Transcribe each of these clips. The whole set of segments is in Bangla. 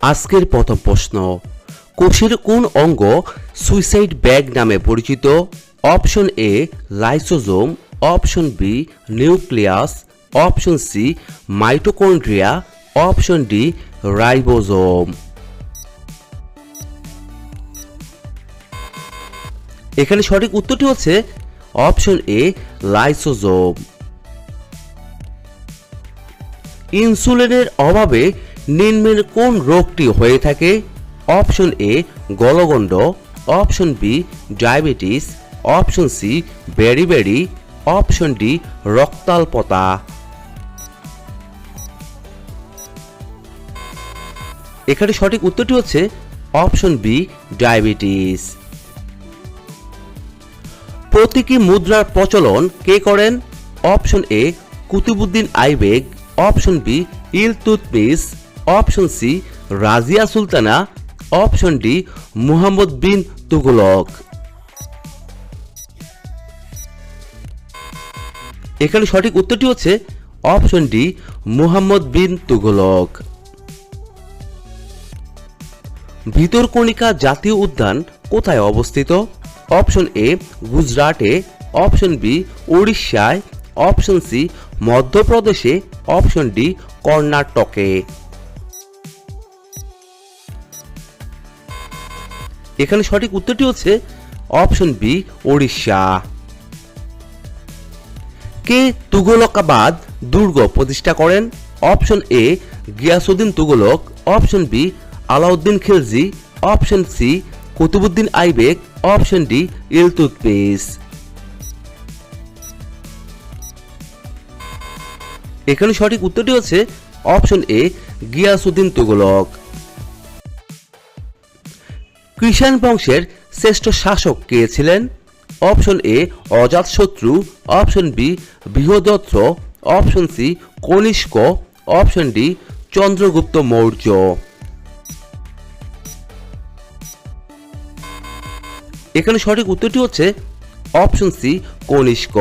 আজকের প্রথম প্রশ্ন, কোষের কোন অঙ্গ সুইসাইড ব্যাগ নামে পরিচিত? Option A lysosome, option B nucleus, option C mitochondria, option D ribosome. এখানে সঠিক উত্তরটি হচ্ছে অপশন এ লাইসোজোম। ইনসুলিনের অভাবে নিম্নের কোন রোগটি হয়ে থাকে? অপশন এ গলগণ্ড, option B diabetes, option C beriberi, option D রক্তাল্পতা। এখানে সঠিক উত্তরটি হচ্ছে অপশন বি ডায়াবেটিস। প্রতীকী মুদ্রার প্রচলন কে করেন? Option A Qutbuddin Aibak, option B Iltutmish, option C Razia Sultana, option D Muhammad bin Tughlaq. এখানে সঠিক উত্তরটি হচ্ছে অপশন ডি মুহাম্মদ বিন তুগলক। ভিতরকণিকা জাতীয় উদ্যান কোথায় অবস্থিত? অপশন এ গুজরাটে, অপশন বি উড়িষ্যায়, অপশন সি মধ্যপ্রদেশে, অপশন ডি কর্ণাটকে। এখানে সঠিক উত্তরটি হচ্ছে অপশন বি উড়িষ্যা। কে তুগলকাবাদ দুর্গ প্রতিষ্ঠা করেন? Option A Ghiyasuddin Tughlaq, option B Alauddin Khilji, option C Qutbuddin Aibak, option D Iltutmish. এখানে সঠিক উত্তরটি হচ্ছে অপশন এ গিয়াসউদ্দিন তুগলক। কৃষাণ বংশের শ্রেষ্ঠ শাসক কে ছিলেন? Option A Ajatashatru, option B Brihadatta, option C Kanishka, option D Chandragupta Maurya. এখানে সঠিক উত্তরটি হচ্ছে অপশন সি কনিষ্ক।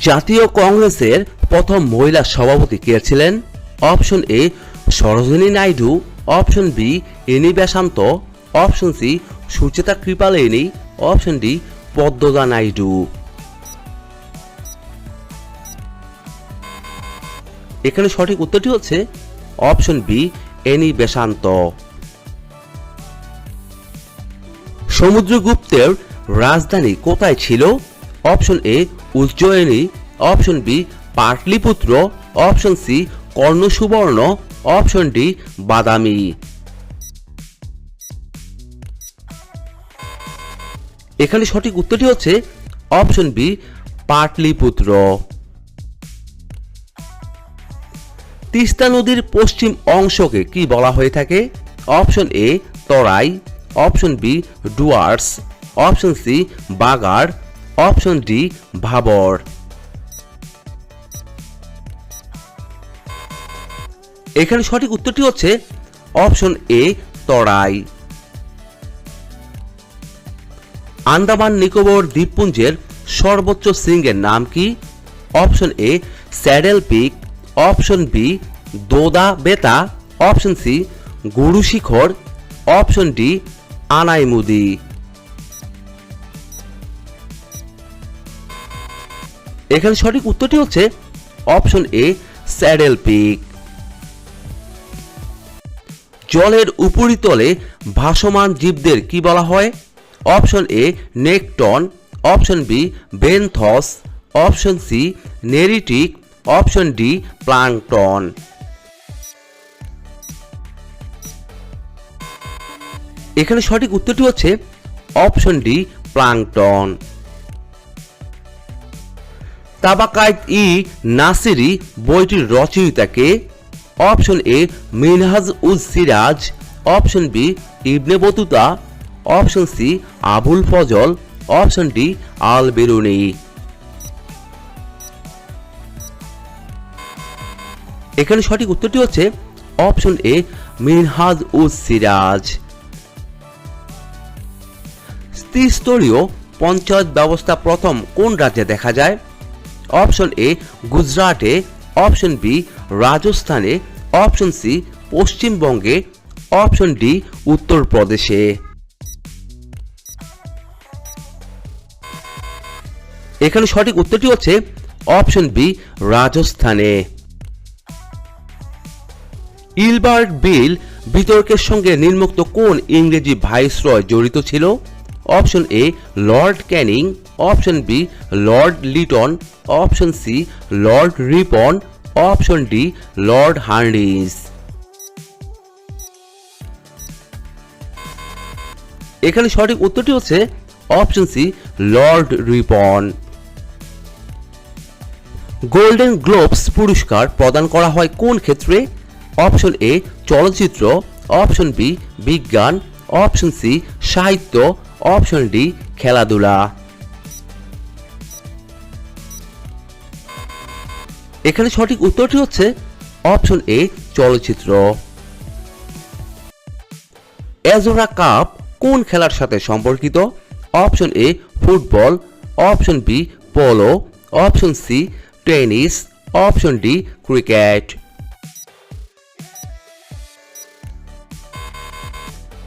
জাতীয় কংগ্রেসের প্রথম মহিলা সভাপতি কে ছিলেন? Option A Sarojini Naidu, option B Annie Besant, option C Sucheta Kripalani, option D Padmaja Naidu. এখানে সঠিক উত্তরটি হচ্ছে অপশন বি এনি বেসান্ত। সমুদ্রগুপ্তের রাজধানী কোথায় ছিল? Option A Ujjayini, option B Pataliputra, option C Karnasubarna, option D Badami. এখানে সঠিক উত্তরটি হচ্ছে অপশন বি পাটলিপুত্র। তিস্তা নদীর পশ্চিম অংশকে কি বলা হয়ে থাকে? Option A Terai, option B Duars, option C Bagar, option D Bhabar. এখানে সঠিক উত্তরটি হচ্ছে অপশন এ তরাই। আন্দামান নিকোবর দ্বীপপুঞ্জের সর্বোচ্চ শৃঙ্গের নাম কি? Option A Saddle Peak, option B Doda Betta, option C Guru Shikhar, option D Anamudi. এখানে সঠিক উত্তরটি হচ্ছে অপশন এ স্যাডেল পিক। জলের উপরিতলে ভাসমান জীবদের কি বলা হয়? Option A nekton, option B benthos, option C neritic, option D plankton. এখানে সঠিক উত্তরটি হচ্ছে option D plankton. Tabaqat i Nasiri বইটির রচয়িতা কে? Option A Minhaj uz Siraj, option B Ibn Battuta, option C Abul Fazl, option D Al Biruni. এখানে সঠিক উত্তরটি হচ্ছে অপশন এ মিনহাজ উজ সিরাজ। ত্রিস্তরীয় পঞ্চায়েত ব্যবস্থা প্রথম কোন রাজ্যে দেখা যায়? অপশন এ গুজরাটে, অপশন বি রাজস্থানে, অপশন সি পশ্চিমবঙ্গে, অপশন ডি উত্তরপ্রদেশে। এখানে সঠিক উত্তরটি হচ্ছে অপশন বি রাজস্থানে। ইলবার্ট বিল বিতর্কের সঙ্গে নিম্নোক্ত কোন ইংরেজি ভাইসরয় জড়িত ছিল? Option A Lord Canning, option B Lord Lytton, option C Lord Ripon, option D Lord Hardinge. এখানে সঠিক উত্তরটি হচ্ছে option C Lord Ripon. Golden Globes পুরস্কার প্রদান করা হয় কোন ক্ষেত্রে? অপশন এ চলচ্চিত্র, অপশন বি বিজ্ঞান, অপশন সি সাহিত্য, অপশন ডি খেলাধুলা। এখানে সঠিক উত্তরটি হচ্ছে অপশন এ চলচ্চিত্র। এজোরা কাপ কোন খেলার সাথে সম্পর্কিত? Option A football, option B polo, option C tennis, option D cricket.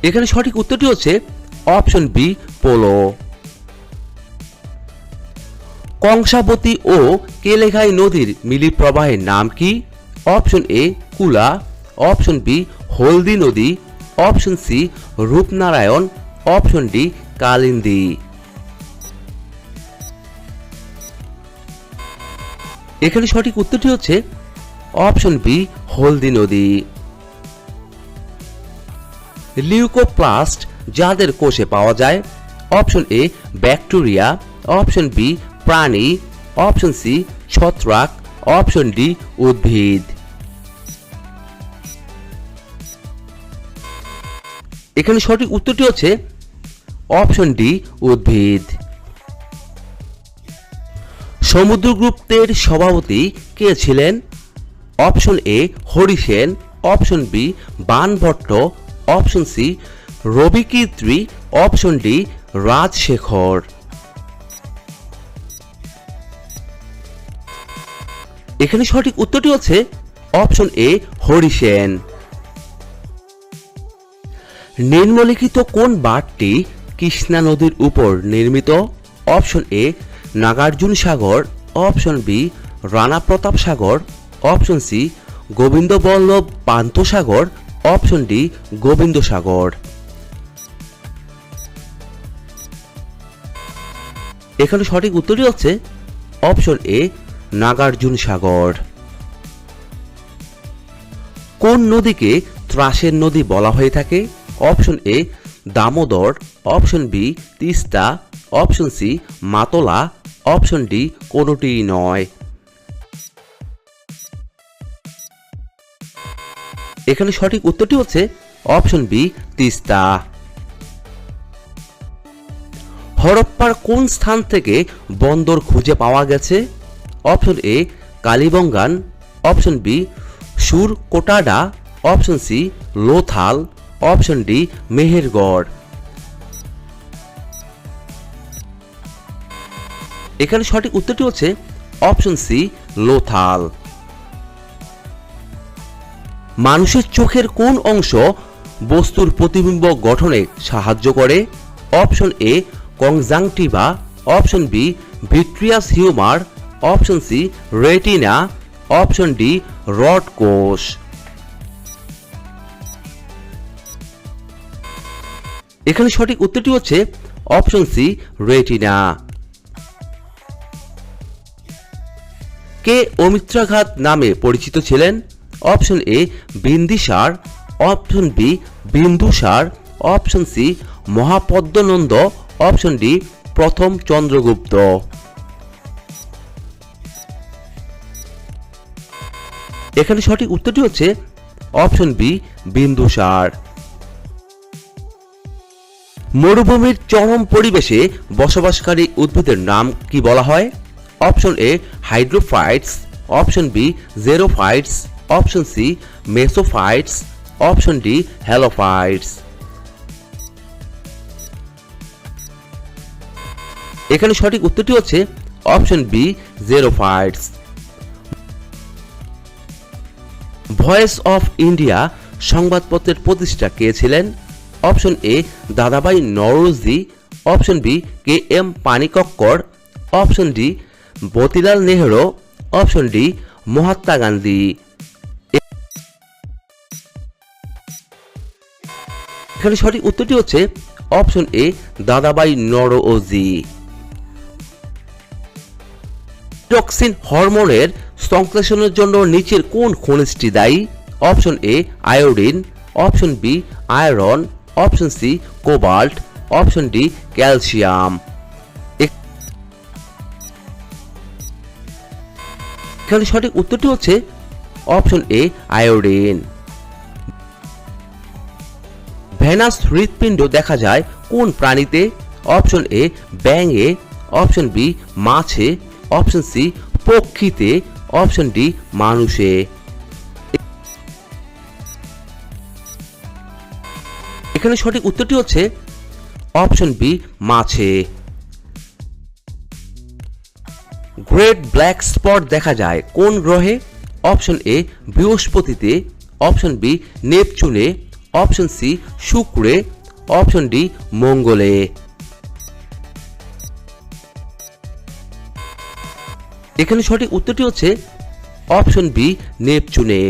এখানে সঠিক উত্তরটি হচ্ছে অপশন বি পোলো। কংসাবতী ও কেলেঘাই নদীর মিলিত প্রবাহের নাম কি? অপশন এ কুলা, অপশন বি হলদি নদী, option C Rupnarayan, option D Kalindi. এখানে সঠিক উত্তরটি হচ্ছে অপশন বি হলদি নদী। লিউকোপ্লাস্ট যাদের কোষে পাওয়া যায়? Option A bacteria, option B প্রাণী, অপশন সি ছত্রাক, অপশন ডি উদ্ভিদ। এখানে সঠিক উত্তরটি হচ্ছে অপশন ডি উদ্ভিদ। সমুদ্রগুপ্তের সভাপতি কে ছিলেন? Option A Hari Sen, option B Banabhatta, option C Ravi Kirti, option D Rajshekhar. এখানে সঠিক উত্তরটি হচ্ছে অপশন এ হরি সেন। নিম্নলিখিত কোন বাঁধটি কৃষ্ণা নদীর উপর নির্মিত? Option A Nagarjuna Sagar, option B Rana Pratap Sagar, option C Govind Ballabh Pant Sagar, option D Gobind Sagar. এখানে সঠিক উত্তরটি হচ্ছে অপশন এ নাগার্জুন সাগর। কোন নদীকে ত্রাসের নদী বলা হয়ে থাকে? Option A Damodar, option B Teesta, option C Matla, option D কোনোটিই নয়। এখানে সঠিক উত্তরটি হচ্ছে অপশন বি তিস্তা। হরপ্পার কোন স্থান থেকে বন্দর খুঁজে পাওয়া গেছে? Option A Kalibangan, option B Surkotada, option C Lothal, option D Mehrgarh. এখানে সঠিক উত্তরটি হচ্ছে অপশন সি লোথাল। মানুষের চোখের কোন অংশ বস্তুর প্রতিবিম্ব গঠনে সাহায্য করে? Option A conjunctiva, option B vitreous humour, option C retina, option D rod কোষ। এখানে সঠিক উত্তরটি হচ্ছে অপশন সি রেটিনা। কে অমিত্রাঘাত নামে পরিচিত ছিলেন? Option A Bindisar, option B Bindusara, option C Mahapadma Nanda, option D প্রথম চন্দ্রগুপ্ত। এখানে সঠিক উত্তরটি হচ্ছে অপশন বি বিন্দুসার। মরুভূমির চরম পরিবেশে বসবাসকারী উদ্ভিদের নাম কি বলা হয়? Option A hydrophytes, option B xerophytes, option C mesophytes, option D halophytes. এখানে সঠিক উত্তরটি হচ্ছে option B xerophytes. Voice of India সংবাদপত্রের প্রতিষ্ঠাতা কে ছিলেন? Option A Dadabhai Naoroji, option B K M Panikkar, option D Motilal Nehru, option D Mahatma Gandhi. এখানে সঠিক উত্তরটি হচ্ছে অপশন এ দাদাভাই নওরোজি। থিরক্সিন হরমোনের সংশ্লেষণের জন্য নিচের কোন খনিজটি দায়ী? Option A iodine, option B iron, option C cobalt, option D calcium. এখানে সঠিক উত্তরটি হচ্ছে অপশন এ আয়োডিন। ভেনাস হৃৎপিণ্ড দেখা যায় কোন প্রাণীতে? অপশন এ ব্যাঙে, অপশন বি মাছে, অপশন সি পক্ষীতে, অপশন ডি মানুষে। এখানে সঠিক উত্তরটি হচ্ছে অপশন বি মাছে। গ্রেট ব্ল্যাক স্পট দেখা যায় কোন গ্রহে? অপশন এ বৃহস্পতিতে, অপশন বি নেপচুনে, অপশন সি শুক্রে, অপশন ডি মঙ্গলে। এখানে সঠিক উত্তরটি হচ্ছে অপশন বি নেপচুনে।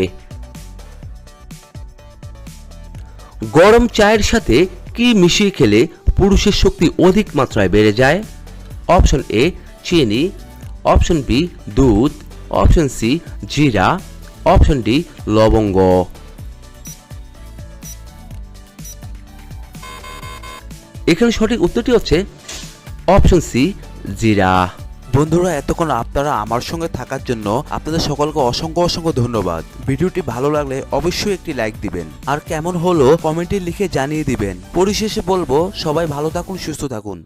গরম চায়ের সাথে কি মিশিয়ে খেলে পুরুষের শক্তি অধিক মাত্রায় বেড়ে যায়? অপশন এ চিনি, অপশন বি দুধ, অপশন সি জিরা, অপশন ডি লবঙ্গ। এখানে সঠিক উত্তরটি হচ্ছে অপশন সি জিরা। বন্ধুরা, এতক্ষণ আপনারা আমার সঙ্গে থাকার জন্য আপনাদের সকলকে অসংখ্য অসংখ্য ধন্যবাদ। ভিডিওটি ভালো লাগলে অবশ্যই একটি লাইক দিবেন, আর কেমন হলো কমেন্টে লিখে জানিয়ে দিবেন। পরিশেষে বলবো, সবাই ভালো থাকুন, সুস্থ থাকুন।